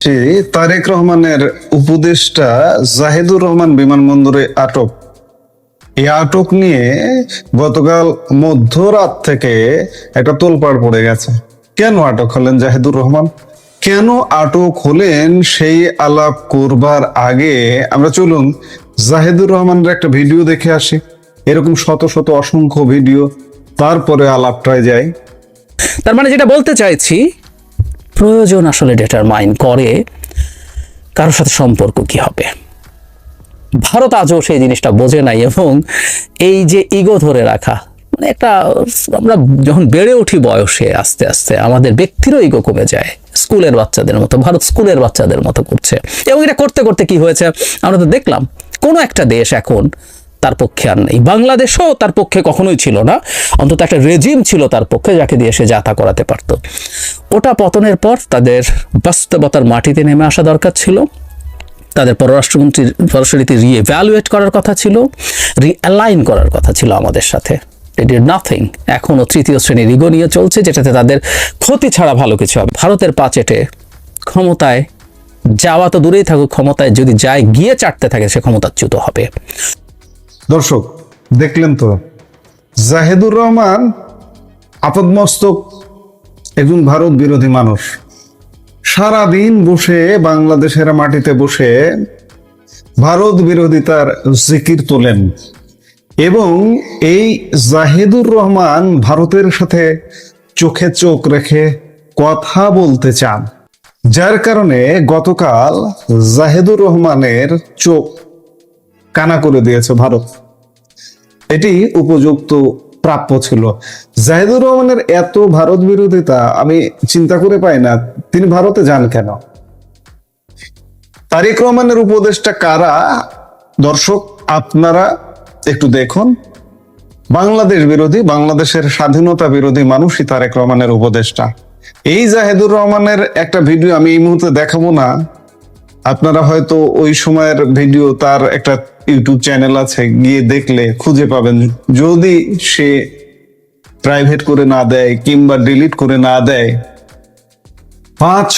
যে তারেক রহমানের উপদেষ্টা জাহিদুর রহমান বিমানবন্দরে আটক। এই আটক নিয়ে গতকাল মধ্যরাত থেকে একটা তোলপাড় পড়ে গেছে। কেন আটক হলেন জাহিদুর রহমান, কেন আটক হলেন, সেই আলাপ করবার আগে আমরা চলুন জাহিদুর রহমানের একটা ভিডিও দেখে আসি। এরকম শত শত অসংখ্য ভিডিও, তারপরে আলাপটায় যাই। তার মানে যেটা বলতে চাইছি, প্রয়োজন আসলে ডিটারমাইন করে কারোর সাথে সম্পর্ক কি হবে। ভারত আজও সেই জিনিসটা বোঝে নাই, এবং এই যে ইগো ধরে রাখা, মানে একটা আমরা যখন বেড়ে উঠি বয়সে আস্তে আস্তে আমাদের ব্যক্তিরও ইগো কমে যায়, স্কুলের বাচ্চাদের মতো। ভারত স্কুলের বাচ্চাদের মতো করছে, এবং এটা করতে করতে কি হয়েছে আমরা তো দেখলাম। কোনো একটা দেশ এখন তার পক্ষে আর নেই। বাংলাদেশও তার পক্ষে কখনোই ছিল না, অন্তত একটা রেজিম ছিল তার পক্ষে যাকে দিয়ে সে যাতা করাতে পারত। ওটা পতনের পর তাদের বাস্তবতার মাটিতে নেমে আসা দরকার ছিল। তাদের পররাষ্ট্রনীতি রিএভ্যালুয়েট করার কথা ছিল, রিঅ্যালাইন করার কথা ছিল আমাদের সাথে। They did nothing। এখনও তৃতীয় শ্রেণীর ইগো নিয়ে চলছে, যেটাতে তাদের ক্ষতি ছাড়া ভালো কিছু হবে। ভারতের পাচেটে ক্ষমতায় যাওয়া তো দূরেই থাকুক, ক্ষমতায় যদি যায় গিয়ে চাটতে থাকে, সে ক্ষমতাচ্যুত হবে। দর্শক দেখলেন তো, জাহিদুর রহমান আপাদমস্তক একজন ভারত বিরোধী মানুষ। সারাদিন বসে বাংলাদেশের মাটিতে বসে ভারত বিরোধিতার জিকির তোলেন, এবং এই জাহিদুর রহমান ভারতের সাথে চোখে চোখ রেখে কথা বলতে চান, যার কারণে গতকাল জাহিদুর রহমানের চোখ কানা করে দিয়েছে ভারত। এটি উপযুক্ত প্রাপ্য ছিল। জাহিদুর রহমানের এত ভারত বিরোধিতা আমি চিন্তা করে পাই না, তিনি ভারতে যান কেন? তারেক রহমানের উপদেষ্টা কারা? দর্শক আপনারা একটু দেখুন। বাংলাদেশ বিরোধী, বাংলাদেশের স্বাধীনতা বিরোধী মানুষই তারেক রহমানের উপদেষ্টা। এই জাহিদুর রহমানের একটা ভিডিও আমি এই মুহূর্তে দেখাবো না, আপনারা হয়তো ওই সময়ের ভিডিও, তার একটা ইউটিউব চ্যানেল আছে, গিয়ে দেখলে খুঁজে পাবেন। যদি সে প্রাইভেট করে না দেয় কিংবা ডিলিট করে না দেয়, 5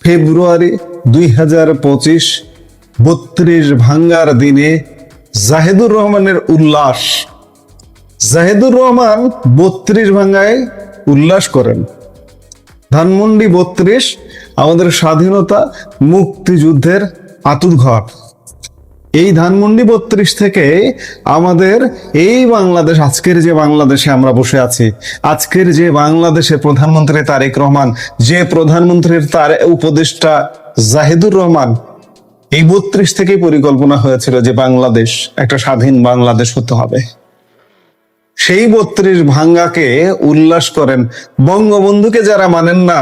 ফেব্রুয়ারি 2025 32 ভাঙ্গার দিনে জাহিদুর রহমানের উল্লাস। জাহিদুর রহমান 32 ভাঙ্গায় উল্লাস করেন। ধানমন্ডি 32 আমাদের স্বাধীনতা মুক্তিযুদ্ধের আতুরঘর। এই ধানমন্ডি 32 থেকে আমাদের এই বাংলাদেশ, আজকের যে বাংলাদেশে আমরা বসে আছি, আজকের যে বাংলাদেশের প্রধানমন্ত্রী তারেক রহমান, যে প্রধানমন্ত্রীর তার উপদেষ্টা জাহিদুর রহমান, এই 32 থেকেই পরিকল্পনা হয়েছিল যে বাংলাদেশ একটা স্বাধীন বাংলাদেশ হতে হবে। সেই 32 ভাঙ্গাকে উল্লাস করেন। বঙ্গবন্ধুকে যারা মানেন না,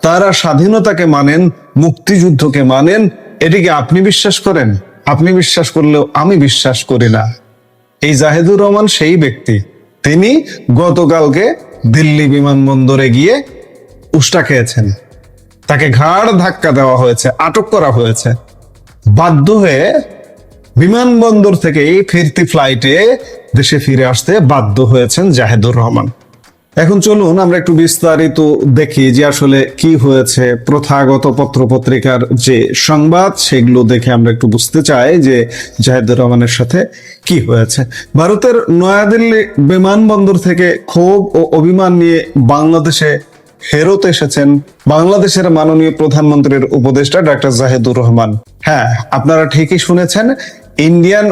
তারা স্বাধীনতাকে মানেন, মুক্তিযুদ্ধকে মানেন। এটিকে আপনি বিশ্বাস করেন? আপনি বিশ্বাস করলেও আমি বিশ্বাস করি না। এই জাহিদুর রহমান সেই ব্যক্তি, তিনি গতকালকে দিল্লি বিমানবন্দরে গিয়ে উষ্টা খেয়েছেন। তাকে ঘাড় ধাক্কা দেওয়া হয়েছে, আটক করা হয়েছে। বাধ্য হয়ে বিমানবন্দর থেকে ফিরতি ফ্লাইটে দেশে ফিরে আসতে বাধ্য হয়েছেন জাহিদুর রহমান। এখন চলুন আমরা একটু বিস্তারিত দেখি যে আসলে কি হয়েছে। প্রথাগত পত্রপত্রিকার যে সংবাদ, সেগুলো দেখে আমরা একটু বুঝতে চাই যে জাহিদুর রহমানের সাথে কি হয়েছে। ভারতের নয়াদিল্লি বিমানবন্দর থেকে ক্ষোভ ও অভিমান নিয়ে বাংলাদেশে ফেরত এসেছেন বাংলাদেশের মাননীয় প্রধানমন্ত্রীর উপদেষ্টা ডক্টর জাহিদুর রহমান। হ্যাঁ, আপনারা ঠিকই শুনেছেন। ইন্ডিয়ান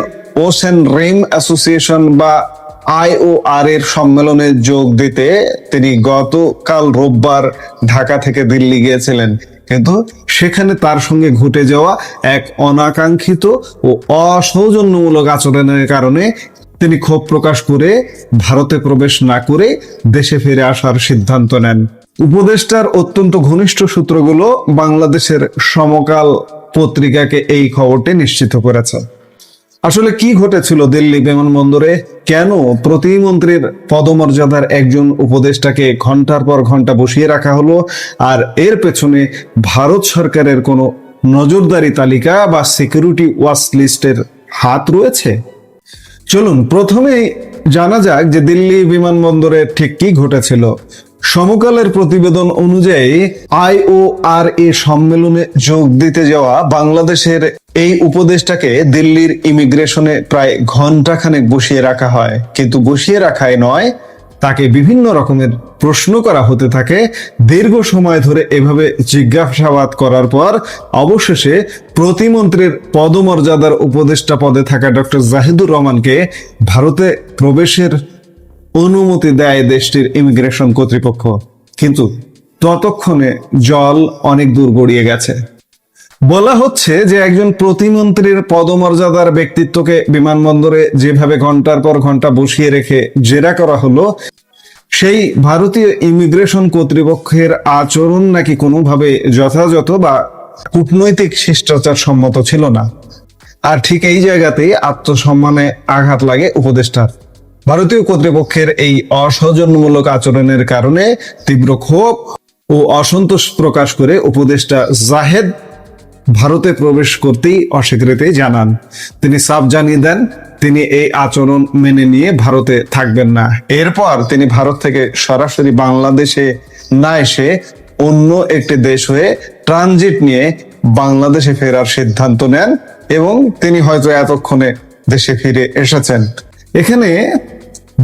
ওশেন রিম অ্যাসোসিয়েশন বা IOR এর সম্মেলনে যোগ দিতে তিনি গতকাল রোববার ঢাকা থেকে দিল্লি গিয়েছিলেন, কিন্তু সেখানে তার সঙ্গে ঘটে যাওয়া এক অনাকাঙ্ক্ষিত ও অসৌজন্যমূলক আচরণের কারণে তিনি ক্ষোভ প্রকাশ করে ভারতে প্রবেশ না করে দেশে ফিরে আসার সিদ্ধান্ত নেন। উপদেষ্টার অত্যন্ত ঘনিষ্ঠ সূত্রগুলো বাংলাদেশের সমকাল পত্রিকাকে এই খবরটি নিশ্চিত করেছে। আসলে কি ঘটেছিল দিল্লি বিমানবন্দরে? কেন প্রতিমন্ত্রীর পদমর্যাদার একজন উপদেষ্টাকে ঘন্টার পর ঘন্টা বসিয়ে রাখা হলো? আর এর পেছনে ভারত সরকারের কোনো নজরদারি তালিকা বা সিকিউরিটি ওয়াচ লিস্টের হাত রয়েছে? চলুন প্রথমেই জানা যাক যে দিল্লি বিমানবন্দরে ঠিক কি ঘটেছিল। সমকালের প্রতিবেদন অনুযায়ী IORA সম্মেলনে যোগ দিতে যাওয়া বাংলাদেশের এই উপদেষ্টাকে দিল্লির ইমিগ্রেশনে প্রায় ঘন্টাখানেক বসিয়ে রাখা হয়, কিন্তু বসিয়ে রাখাই নয়, তাকে বিভিন্ন রকমের প্রশ্ন করা হতে থাকে। দীর্ঘ সময় ধরে এভাবে জিজ্ঞাসাবাদ করার পর অবশেষে প্রতিমন্ত্রীর পদমর্যাদার উপদেষ্টা পদে থাকা ডক্টর জাহিদুর রহমানকে ভারতে প্রবেশের অনুমতি দেয় দেশটির ইমিগ্রেশন কর্তৃপক্ষ। কিন্তু ততক্ষণে জল অনেক দূর গড়িয়ে গেছে। বলা হচ্ছে যে একজন প্রতিমন্ত্রীর পদমর্যাদার ব্যক্তিত্বকে বিমানবন্দরে যেভাবে ঘন্টার পর ঘন্টা বসিয়ে রেখে জেরা করা হলো, সেই ভারতীয় ইমিগ্রেশন কর্তৃপক্ষের আচরণ নাকি কোনোভাবে যথাযথ বা কূটনৈতিক শিষ্টাচার সম্মত ছিল না। আর ঠিক এই জায়গাতেই আত্মসম্মানে আঘাত লাগে উপদেষ্টার। ভারতীয় কর্তৃপক্ষের এই অসৌজন্যমূলক আচরণের কারণে তীব্র ক্ষোভ ও অসন্তোষ প্রকাশ করে উপদেষ্টা জাহেদ ভারতে প্রবেশ করতেই অস্বীকৃতি জানান। তিনি সাফ জানিয়ে দেন তিনি এই আচরণ মেনে নিয়ে ভারতে থাকবেন না। এরপর তিনি ভারত থেকে সরাসরি বাংলাদেশে না এসে অন্য একটি দেশ হয়ে ট্রানজিট নিয়ে বাংলাদেশে ফেরার সিদ্ধান্ত নেন এবং তিনি হয়তো এতক্ষণে দেশে ফিরে এসেছেন। এখানে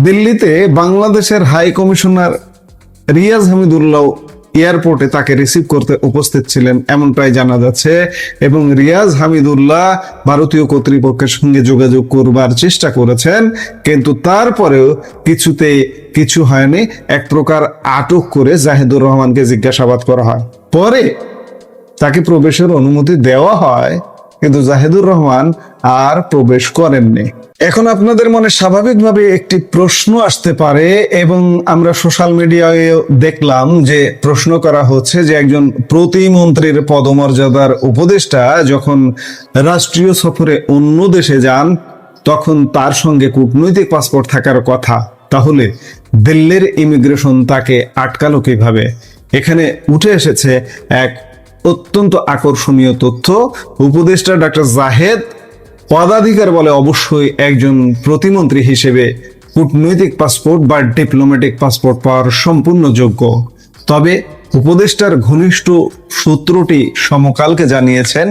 দিল্লিতে বাংলাদেশের হাই কমিশনার রিয়াজ হামিদুল্লাহ এয়ারপোর্টে তাকে রিসিভ করতে উপস্থিত ছিলেন এমনটাই জানা যাচ্ছে, এবং রিয়াজ হামিদুল্লাহ ভারতীয় কর্তৃপক্ষের সঙ্গে যোগাযোগ করবার চেষ্টা করেছেন, কিন্তু তারপরেও কিছুতেই কিছু হয়নি। এক প্রকার আটক করে জাহিদুর রহমানকে জিজ্ঞাসাবাদ করা হয়। পরে তাকে প্রবেশের অনুমতি দেওয়া হয়, কিন্তু জাহিদুর রহমান আর প্রবেশ করেননি। এখন আপনাদের মনে স্বাভাবিকভাবে একটি প্রশ্ন আসতে পারে, এবং আমরা সোশ্যাল মিডিয়ায় দেখলাম যে প্রশ্ন করা হচ্ছে যে একজন প্রতিমন্ত্রীর পদমর্যাদার উপদেষ্টা যখন রাষ্ট্রীয় সফরে অন্য দেশে যান তখন তার সঙ্গে কূটনৈতিক পাসপোর্ট থাকার কথা, তাহলে দিল্লির ইমিগ্রেশন তাকে আটকালো কিভাবে? এখানে উঠে এসেছে এক অত্যন্ত আকর্ষণীয় তথ্য। উপদেষ্টা ডক্টর জাহেদ পদাধিকার বলে অবশ্যই একজন প্রতিমন্ত্রী হিসেবে কূটনৈতিক পাসপোর্ট বা ডিপ্লোম্যাটিক পাসপোর্ট পাওয়ার সম্পূর্ণ যোগ্য। তবে উপদেষ্টার ঘনিষ্ঠ সূত্রটি সমকালকে জানিয়েছেন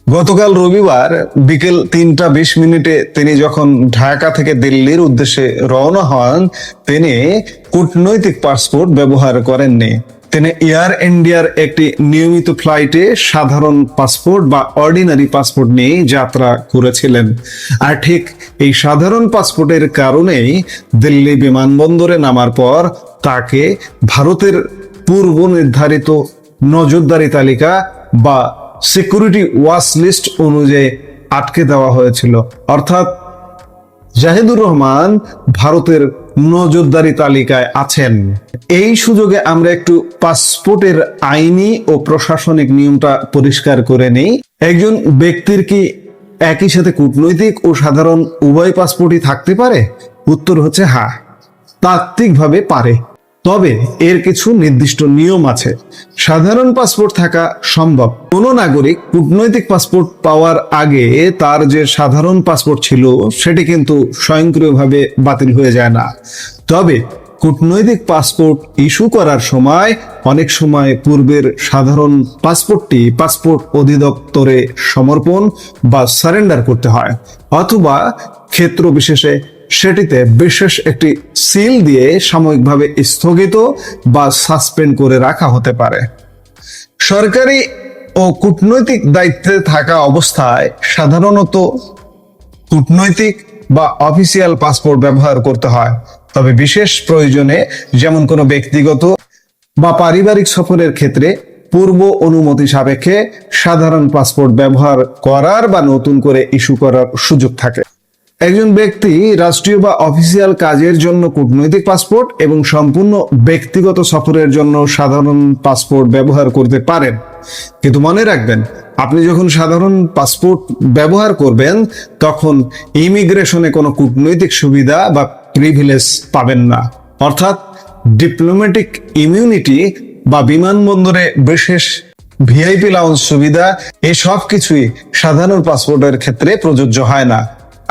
গতকাল রবিবার বিকেল 3:20 তিনি যখন ঢাকা থেকে দিল্লির উদ্দেশ্যে রওনা হন, তিনি কূটনৈতিক পাসপোর্ট ব্যবহার করেননি। তিনি এয়ার ইন্ডিয়ার একটি নিয়মিত ফ্লাইটে সাধারণ পাসপোর্ট বা অর্ডিনারি পাসপোর্ট নিয়ে যাত্রা করেছিলেন। আর ঠিক এই সাধারণ পাসপোর্টের কারণেই দিল্লি বিমানবন্দরে নামার পর তাকে ভারতের পূর্ব নির্ধারিত নজরদারি তালিকা বা সিকিউরিটি ওয়াচ লিস্ট অনুযায়ী আটকে দেওয়া হয়েছিল। অর্থাৎ জাহিদুর রহমান ভারতের নজরদারি তালিকায় আছেন। এই সুযোগে আমরা একটু পাসপোর্টের আইনি ও প্রশাসনিক নিয়মটা পরিষ্কার করে নেই। একজন ব্যক্তির কি একই সাথে কূটনৈতিক ও সাধারণ উভয় পাসপোর্টই থাকতে পারে? উত্তর হচ্ছে হ্যাঁ, তাত্ত্বিকভাবে পারে, তবে এর কিছু নির্দিষ্ট নিয়ম আছে। সাধারণ পাসপোর্ট থাকা সম্ভব। কোনো নাগরিক কূটনৈতিক পাসপোর্ট পাওয়ার আগে তার যে সাধারণ পাসপোর্ট ছিল সেটি কিন্তু স্বয়ংক্রিয়ভাবে বাতিল হয়ে যায় না। তবে কূটনৈতিক পাসপোর্ট ইস্যু করার সময় অনেক সময় পূর্বের সাধারণ পাসপোর্টটি পাসপোর্ট অধিদপ্তরে সমর্পণ বা সারেন্ডার করতে হয়, অথবা ক্ষেত্র বিশেষে সেটিতে বিশেষ একটি সিল দিয়ে সাময়িকভাবে স্থগিত বা সাসপেন্ড করে রাখা হতে পারে। সরকারি ও কূটনৈতিক দায়িত্বে থাকা অবস্থায় সাধারণত কূটনৈতিক বা অফিসিয়াল পাসপোর্ট ব্যবহার করতে হয়, তবে বিশেষ প্রয়োজনে যেমন কোনো ব্যক্তিগত বা পারিবারিক সফরের ক্ষেত্রে পূর্ব অনুমতি সাপেক্ষে সাধারণ পাসপোর্ট ব্যবহার করার বা নতুন করে ইস্যু করার সুযোগ থাকে। একজন ব্যক্তি রাষ্ট্রীয় বা অফিসিয়াল কাজের জন্য কূটনৈতিক পাসপোর্ট এবং সম্পূর্ণ ব্যক্তিগত সফরের জন্য সাধারণ পাসপোর্ট ব্যবহার করতে পারেন, কিন্তু মনে রাখবেন আপনি যখন সাধারণ পাসপোর্ট ব্যবহার করবেন তখন ইমিগ্রেশনে কোনো কূটনৈতিক সুবিধা বা প্রিভিলেজ পাবেন না। অর্থাৎ ডিপ্লোম্যাটিক ইমিউনিটি বা বিমানবন্দরে বিশেষ ভিআইপি লাউঞ্জ সুবিধা এসব কিছুই সাধারণ পাসপোর্টের ক্ষেত্রে প্রযোজ্য হয় না।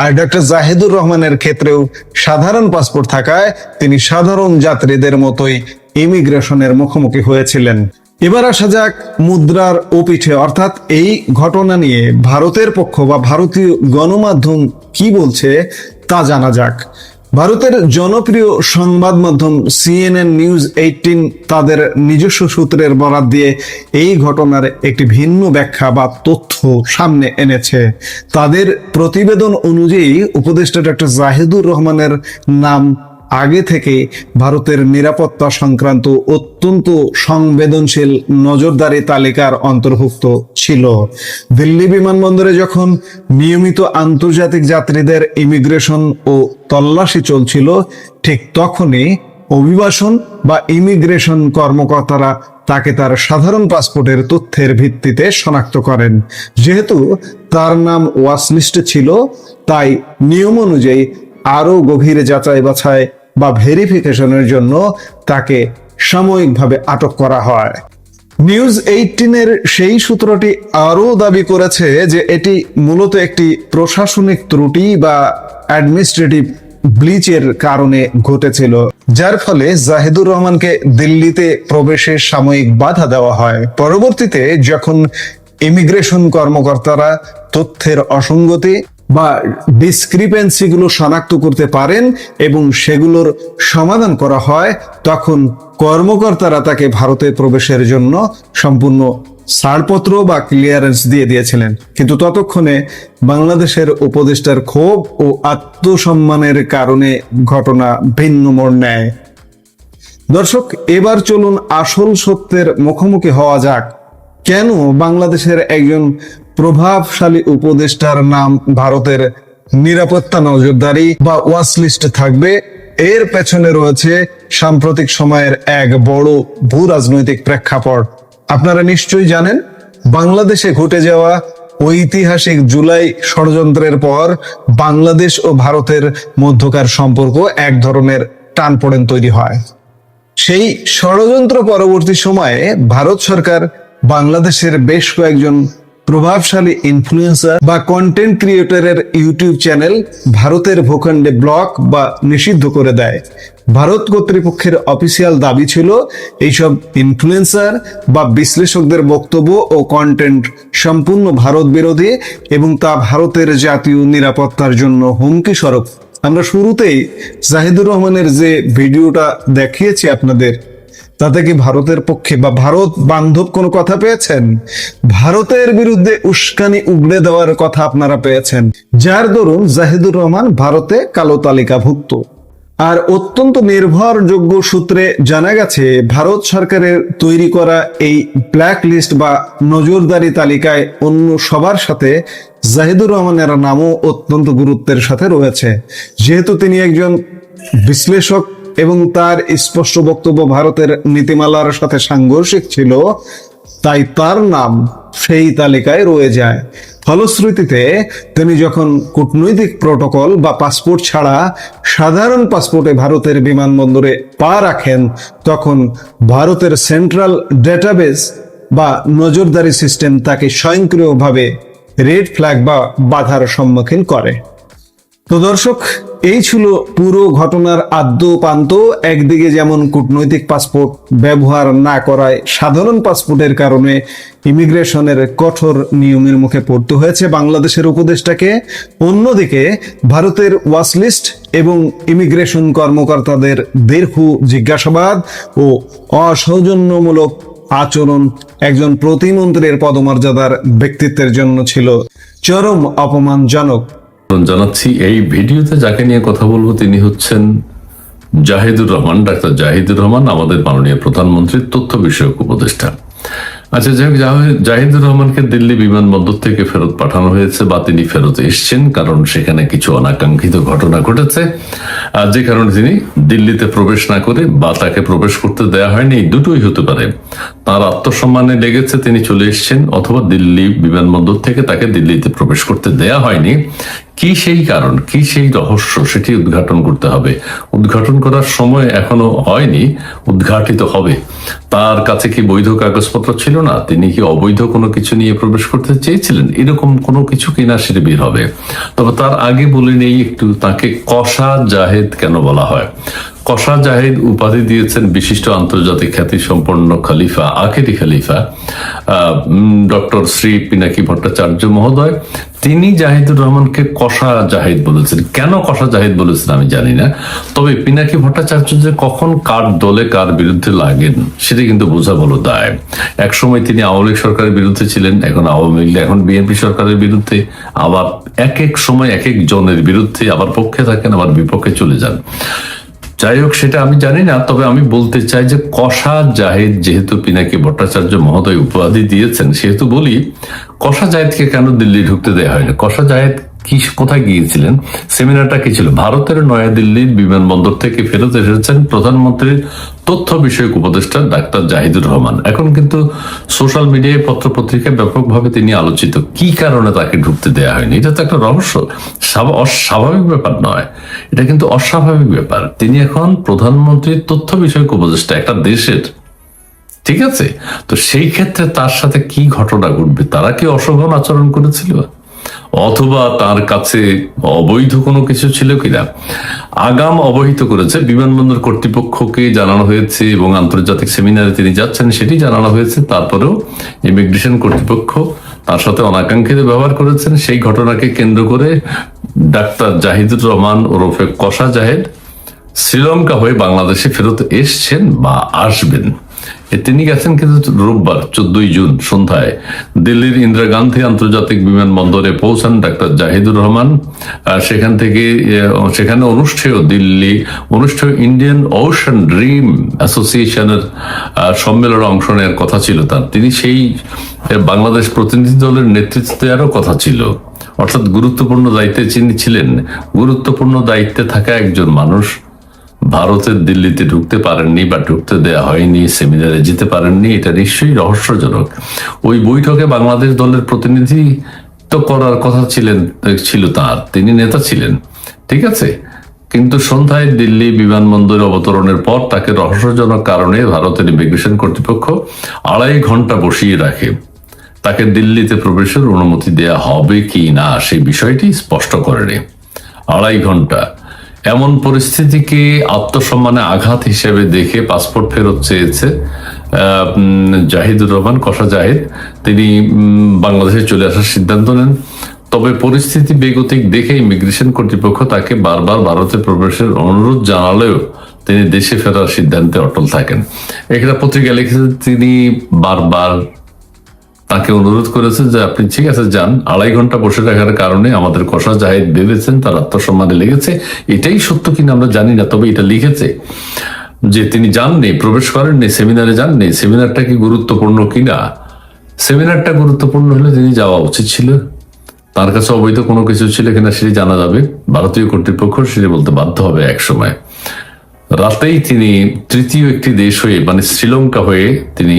আর ডক্টর জাহিদুর রহমানের ক্ষেত্রেও সাধারণ পাসপোর্ট থাকায় তিনি সাধারণ যাত্রীদের মতোই ইমিগ্রেশনের মুখোমুখি হয়েছিলেন। এবার আসা যাক মুদ্রার ওপিঠে, অর্থাৎ এই ঘটনা নিয়ে ভারতের পক্ষ বা ভারতীয় গণমাধ্যম কি বলছে তা জানা যাক। ভারতের জনপ্রিয় সংবাদ মাধ্যম CNN নিউজ 18 তাদের নিজস্ব সূত্রের বরাত দিয়ে এই ঘটনার একটি ভিন্ন ব্যাখ্যা বা তথ্য সামনে এনেছে। তাদের প্রতিবেদন অনুযায়ী উপদেষ্টা ডক্টর জাহিদুর রহমানের নাম আগে থেকে ভারতের নিরাপত্তা সংক্রান্ত অত্যন্ত সংবেদনশীল নজরদারি তালিকার অন্তর্ভুক্ত ছিল। দিল্লি বিমানবন্দরে যখন নিয়মিত আন্তর্জাতিক যাত্রীদের ইমিগ্রেশন ও তল্লাশি চলছিল, ঠিক তখনই অভিবাসন বা ইমিগ্রেশন কর্মকর্তারা তাকে তার সাধারণ পাসপোর্টের তথ্যের ভিত্তিতে শনাক্ত করেন। যেহেতু তার নাম ওয়াচলিস্টে ছিল, তাই নিয়ম অনুযায়ী আরো গভীরে যাচাই বাছাই বা ভেরিফিকেশনের জন্য তাকে সাময়িকভাবে আটক করা হয়। নিউজ 18 এর সেই সূত্রটি আরো দাবি করেছে যে এটি মূলত একটি প্রশাসনিক ত্রুটি বা অ্যাডমিনিস্ট্রেটিভ ব্লিচের কারণে ঘটেছিল, যার ফলে জাহিদুর রহমানকে দিল্লিতে প্রবেশে সাময়িক বাধা দেওয়া হয়। পরবর্তীতে যখন ইমিগ্রেশন কর্মকর্তারা তথ্যের অসঙ্গতি বা ডিসক্রিপেন্সিগুলো শনাক্ত করতে পারেন এবং সেগুলোর সমাধান করা হয়, তখন কর্মকর্তারা তাকে ভারতে প্রবেশের জন্য সম্পূর্ণ ছাড়পত্র বা ক্লিয়ারেন্স দিয়ে দিয়েছিলেন। কিন্তু ততক্ষণে বাংলাদেশের উপদেষ্টার ক্ষোভ ও আত্মসম্মানের কারণে ঘটনা ভিন্ন মোড় নেয়। দর্শক, এবার চলুন আসল সত্যের মুখোমুখি হওয়া যাক। কেন বাংলাদেশের একজন প্রভাবশালী উপদেষ্টার নাম ভারতের নিরাপত্তা নজরদারি বা ওয়াচলিস্টে থাকবে? এর পেছনে রয়েছে সাম্প্রতিক সময়ের এক বড় ভূ রাজনৈতিক প্রেক্ষাপট। আপনারা নিশ্চয়ই জানেন, বাংলাদেশে ঘটে যাওয়া ঐতিহাসিক জুলাই ষড়যন্ত্রের পর বাংলাদেশ ও ভারতের মধ্যকার সম্পর্ক এক ধরনের টানপোড়েন তৈরি হয়। সেই ষড়যন্ত্র পরবর্তী সময়ে ভারত সরকার বাংলাদেশের বেশ কয়েকজন প্রভাবশালী ইনফ্লুয়েন্সার বা কন্টেন্ট ক্রিয়েটরের ইউটিউব চ্যানেল ভারতের ভূখণ্ডে ব্লক বা নিষিদ্ধ করে দেয়। ভারত কর্তৃপক্ষের অফিসিয়াল দাবি ছিল এইসব ইনফ্লুয়েন্সার বা বিশ্লেষকদের বক্তব্য ও কন্টেন্ট সম্পূর্ণ ভারত বিরোধী এবং তা ভারতের জাতীয় নিরাপত্তার জন্য হুমকি স্বরূপ। আমরা শুরুতেই জাহিদুর রহমানের যে ভিডিওটা দেখিয়েছি আপনাদের, তাতে কি ভারতের পক্ষে বা ভারত বান্ধব কোনো কথা পেয়েছেন? ভারতের বিরুদ্ধে উস্কানি উগড়ে দেওয়ার কথা আপনারা পেয়েছেন, যার দরুন জাহিদুর রহমান ভারতে কালো তালিকাভুক্ত। আর অত্যন্ত নির্ভরযোগ্য সূত্রে জানা গেছে, ভারত সরকারের তৈরি করা এই ব্ল্যাক লিস্ট বা নজরদারি তালিকায় অন্য সবার সাথে জাহিদুর রহমানের নামও অত্যন্ত গুরুত্বের সাথে রয়েছে। যেহেতু তিনি একজন বিশ্লেষক এবং তার স্পষ্ট বক্তব্য ভারতের নীতিমালার সাথে সাংঘর্ষিক ছিল, তাই তার নাম সেই তালিকায় রয়ে যায়। ফলশ্রুতিতে তিনি যখন কূটনৈতিক প্রটোকল বা পাসপোর্ট ছাড়া সাধারণ পাসপোর্টে ভারতের বিমানবন্দরে পা রাখেন, তখন ভারতের সেন্ট্রাল ডেটাবেস বা নজরদারি সিস্টেম তাকে স্বয়ংক্রিয়ভাবে রেড ফ্ল্যাগ বা বাধার সম্মুখীন করে। তো দর্শক, এই ছিল পুরো ঘটনার আদ্য পান্ত। একদিকে যেমন কূটনৈতিক পাসপোর্ট ব্যবহার না করায় সাধারণ পাসপোর্টের কারণে ইমিগ্রেশনের কঠোর নিয়মের মুখে পড়তে হয়েছে বাংলাদেশের উপদেষ্টাকে, অন্যদিকে ভারতের ওয়াচলিস্ট এবং ইমিগ্রেশন কর্মকর্তাদের দীর্ঘ জিজ্ঞাসাবাদ ও অসৌজন্যমূলক আচরণ একজন প্রতিমন্ত্রীর পদমর্যাদার ব্যক্তিত্বের জন্য ছিল চরম অপমানজনক। জানাচ্ছি এই ভিডিওতে যাকে নিয়ে কথা বলবো তিনি হচ্ছেন জাহিদুর রহমান, ডাক্তার জাহিদুর রহমান, আমাদের মাননীয় প্রধানমন্ত্রীর তথ্য বিষয়ক উপদেষ্টা। আচ্ছা, জাহিদুর রহমানকে দিল্লি বিমানবন্দর থেকে ফেরত পাঠানো হয়েছে বা তিনি ফেরত এসছেন, কারণ সেখানে কিছু অনাকাঙ্ক্ষিত ঘটনা ঘটেছে, যে কারণে তিনি দিল্লিতে প্রবেশ না করে বা তাকে প্রবেশ করতে দেওয়া হয়নি। দুটোই হতে পারে, তার আত্মসম্মানে লেগেছে তিনি চলে এসছেন, অথবা দিল্লি বিমানবন্দর থেকে তাকে দিল্লিতে প্রবেশ করতে দেয়া হয়নি। কি সেই কারণ, কি সেই রহস্য, সেটি উদ্ঘাটন করতে হবে। উদ্ঘাটন করার সময় এখনো হয়নি, উদ্ঘাটিত হবে। তার কাছে কি বৈধ কাগজপত্র ছিল না? তিনি কি অবৈধ কোনো কিছু নিয়ে প্রবেশ করতে চেয়েছিলেন? এরকম কোনো কিছু কিনা সেটা বের হবে। তবে তার আগে বলে নেই একটু, তাকে কষা জাহেদ কেন বলা হয়? কসা জাহিদ উপাধি দিয়েছেন বিশিষ্ট আন্তর্জাতিক খ্যাতি সম্পন্ন খলিফা, আখেরি খলিফা ডক্টর শ্রী পিনাকি ভট্টাচার্য মহোদয়। তিনি জাহিদুর রহমানকে কসা জাহিদ বলেছেন। কেন কসা জাহিদ বলেছেন আমি জানি না, তবে পিনাকি ভট্টাচার্য যে কখন কার দলে কার বিরুদ্ধে লাগেন সেটা কিন্তু বোঝা বলো দায়। একসময় তিনি আওয়ামী লীগ সরকারের বিরুদ্ধে ছিলেন, এখন আওয়ামী লীগ, এখন বিএনপি সরকারের বিরুদ্ধে, আবার এক এক সময় এক এক জনের বিরুদ্ধে, আবার পক্ষে থাকেন আবার বিপক্ষে চলে যান। যাই হোক, সেটা আমি জানি না, তবে আমি বলতে চাই যে কসা জাহিদ যেহেতু পিনাকি ভট্টাচার্য মহোদয় উপাধি দিয়েছেন, সেহেতু বলি কসা জাহিদকে কেন দিল্লি ঢুকতে দেওয়া হয়নি? কসা জাহিদ কি কোথায় গিয়েছিলেন? সেমিনারটা কি ছিল? ভারতের নয়াদিল্লির বিমানবন্দর থেকে ফেরত এসেছেন প্রধানমন্ত্রীর তথ্য বিষয়ক উপদেষ্টা ডাক্তার জাহিদুর রহমান। এখন কিন্তু সোশ্যাল মিডিয়ায়, পত্র পত্রিকায় ব্যাপকভাবে তিনি আলোচিত। কি কারণে তাকে ঢুকতে দেওয়া হয়নি? এটা তো একটা রহস্য, অস্বাভাবিক ব্যাপার নয়, এটা কিন্তু অস্বাভাবিক ব্যাপার। তিনি এখন প্রধানমন্ত্রীর তথ্য বিষয়ক উপদেষ্টা একটা দেশের, ঠিক আছে? তো সেই ক্ষেত্রে তার সাথে কি ঘটনা ঘটবে? তারা কি অশোভন আচরণ করেছিল, অথবা তার কাছে অবৈধ কোনো কিছু ছিল কিনা? আগাম অবহিত করেছে, বিমানবন্দর কর্তৃপক্ষকে জানানো হয়েছে এবং আন্তর্জাতিক সেমিনারে তিনি যাচ্ছেন সেটি জানানো হয়েছে। তারপরেও ইমিগ্রেশন কর্তৃপক্ষ তার সাথে অনাকাঙ্ক্ষিত ব্যবহার করেছেন। সেই ঘটনাকে কেন্দ্র করে ডাক্তার জাহিদুর রহমান ওরফে কসা জাহেদ শ্রীলঙ্কা হয়ে বাংলাদেশে ফেরত এসছেন বা আসবেন। তিনি গেছেন কিন্তু রোববার 14 জুন সন্ধ্যায় দিল্লির ইন্দিরা গান্ধী আন্তর্জাতিক বিমানবন্দরে পৌঁছান ডাক্তার জাহিদুর রহমান। সেখানে অনুষ্ঠেয় ইন্ডিয়ান ওশান ড্রিম অ্যাসোসিয়েশনের সম্মেলনে অংশ নেওয়ার কথা ছিল তার। তিনি সেই বাংলাদেশ প্রতিনিধি দলের নেতৃত্ব দেওয়ারও কথা ছিল, অর্থাৎ গুরুত্বপূর্ণ দায়িত্বে তিনি ছিলেন। গুরুত্বপূর্ণ দায়িত্বে থাকা একজন মানুষ ভারতের দিল্লিতে ঢুকতে পারেননি বা ঢুকতে দেয়া হয়নি, সেমিনারে যেতে পারেননি, এটা নিশ্চয়ই রহস্যজনক। ওই বৈঠকে বাংলাদেশ দলের প্রতিনিধিত্ব করার কথা ছিল তার, তিনি নেতা ছিলেন, ঠিক আছে? কিন্তু সন্ধ্যায় দিল্লি বিমানবন্দরে অবতরণের পর তাকে রহস্যজনক কারণে ভারতের ইমিগ্রেশন কর্তৃপক্ষ 2.5 ঘন্টা বসিয়ে রাখে। তাকে দিল্লিতে প্রবেশের অনুমতি দেয়া হবে কি না সেই বিষয়টি স্পষ্ট করেনি। 2.5 ঘন্টা। এমন পরিস্থিতিকে আত্মসম্মানে আঘাত হিসেবে দেখে পাসপোর্ট ফেরত চেয়েছে জাহিদুর রহমান, কসা জাহিদ। তিনি বাংলাদেশে চলে আসার সিদ্ধান্ত নেন। তবে পরিস্থিতি বেগতিক দেখে ইমিগ্রেশন কর্তৃপক্ষ তাকে বারবার ভারতে প্রবেশের অনুরোধ জানালেও তিনি দেশে ফেরার সিদ্ধান্তে অটল থাকেন। একটা পত্রিকা লিখেছে তিনি বারবার তাকে অনুরোধ করেছে যে আপনি ঠিক আছে যান। 2.5 ঘন্টা বসে রাখার কারণে আমাদের কসা জাহিদ ভেবেছেন তার আত্মসম্মানে লেগেছে। এটাই সত্য কিনা আমরা জানি না, তবে এটা লিখেছে যে তিনি যাননি, প্রবেশ করেননি, সেমিনারে যাননি। সেমিনারটা কি গুরুত্বপূর্ণ কিনা? সেমিনারটা গুরুত্বপূর্ণ হলে তিনি যাওয়া উচিত ছিল। তার কাছে অবৈধ কোনো কিছু ছিল কিনা সেটি জানা যাবে, ভারতীয় কর্তৃপক্ষ সেটি বলতে বাধ্য হবে এক সময়। রাতেই তিনি তৃতীয় একটি দেশ হয়ে মানে শ্রীলঙ্কা হয়ে তিনি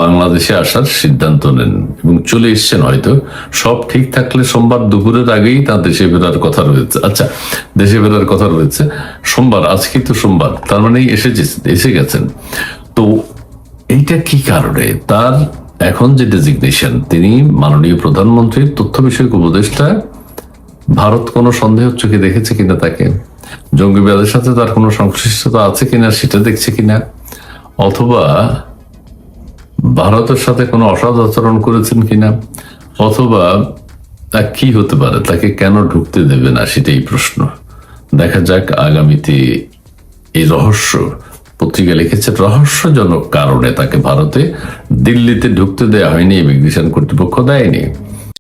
বাংলাদেশে আসার সিদ্ধান্ত নেন এবং চলে এসছেন। হয়তো সব ঠিক থাকলে সোমবার দুপুরের আগেই তার দেশে ফেরার কথা রয়েছে। আচ্ছা, দেশে ফেরার কথা রয়েছে সোমবার, আজকে তো সোমবার, তার মানে এসে গেছেন। তো এইটা কি কারণে? তার এখন যে ডেজিগনেশন, তিনি মাননীয় প্রধানমন্ত্রীর তথ্য বিষয়ক উপদেষ্টা। ভারত কোনো সন্দেহ চোখে দেখেছে কিনা তাকে? জঙ্গিবাদের সাথে তার কোনো সংশ্লিষ্টতা আছে কিনা সেটা দেখছে কিনা? অথবা ভারতের সাথে কোনো অসৎ আচরণ করেছেন কিনা? অথবা তা কি হতে পারে? তাকে কেন ঢুকতে দেবে না সেটাই প্রশ্ন। দেখা যাক আগামীতে এই রহস্য। পত্রিকা লিখেছে রহস্যজনক কারণে তাকে ভারতে দিল্লিতে ঢুকতে দেওয়া হয়নি, ইমিগ্রেশন কর্তৃপক্ষ দেয়নি।